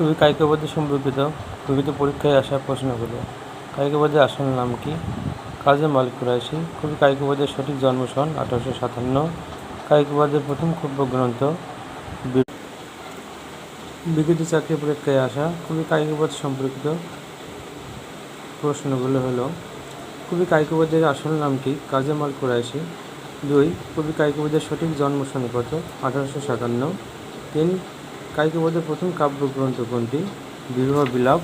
কবি কায়িকবাদ সম্পর্কিত বিভিন্ন পরীক্ষায় আসা প্রশ্নগুলো। কায়িকবাদের আসল নাম কি? কাজী মালিক কুরাইশি। কবি কায়িকবাদের সঠিক জন্ম সন 1857। কায়িকবাদের প্রথম কাব্যগ্রন্থ। বিগত চাকরি পরীক্ষায় আসা কবি কায়িকবাদ সম্পর্কিত প্রশ্নগুলো হলো: কবি কায়িকবাদের আসল নাম কি? কাজী মালিক কুরাইশি। 2. কবি কায়িকবাদের সঠিক জন্ম সন কত? 1857। 3. কায়িকবাদের প্রথম কাব্যগ্রন্থ কোনটি? বিরহ বিলাপ।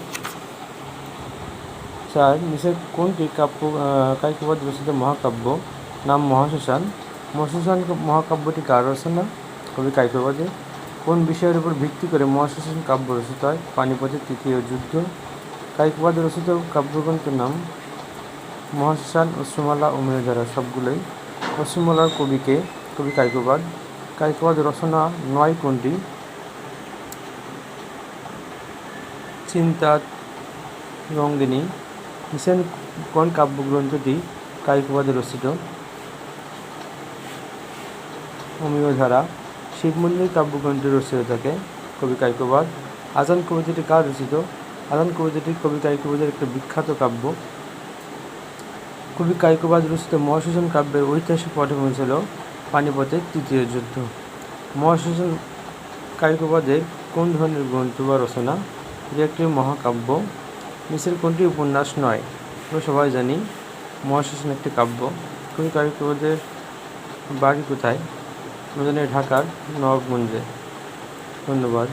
4. নিচের কোনটি কায়িকবাদ রচিত মহাকাব্য? নাম মহাশ্মশান। মহাশ্মশান মহাকাব্যটি কার রচনা? কবি কায়িকবাদের। কোন বিষয়ের উপর ভিত্তি করে মহাশ্মশান কাব্য রচিত হয়? পানিপথের তৃতীয় যুদ্ধ। কায়িকবাদ রচিত কাব্যগ্রন্থের নাম মহাশ্মশান, অশ্রুমালা ও মেঘধারা সবগুলোই। অশ্রুমালার কবিকে? কবি কায়িকবাদ। কায়িকবাদ রচনা নয় কোনটি? চিন্তা, রঙ্গিনী। নিচের কোন কাব্যগ্রন্থটি কায়িকবাদে রচিত? অমিয়ধারা। শিব মন্দির কাব্যগ্রন্থের রচিত থাকে কবি কায়িকবাদ। আজান কবিতাটি কার রচিত? আজান কবিতাটি কবি কায়িকবাদের একটা বিখ্যাত কাব্য। কবি কায়িকবাদ রচিত মহাশ্মশান কাব্যের ঐতিহাসিক পটভূমি ছিল পানিপথের তৃতীয় যুদ্ধ। মহাশ্মশান কায়িকবাদের কোন ধরনের গ্রন্থ বা রচনা? এটি একটি মহাকাব্য। নিচের কোনটি উপন্যাস নয়? আমরা সবাই জানি মহাশ্মশান একটি কাব্য। কবি কায়িকবাদের বাড়ি কোথায়? আমরা জানি ঢাকার নবাবগঞ্জে। ধন্যবাদ।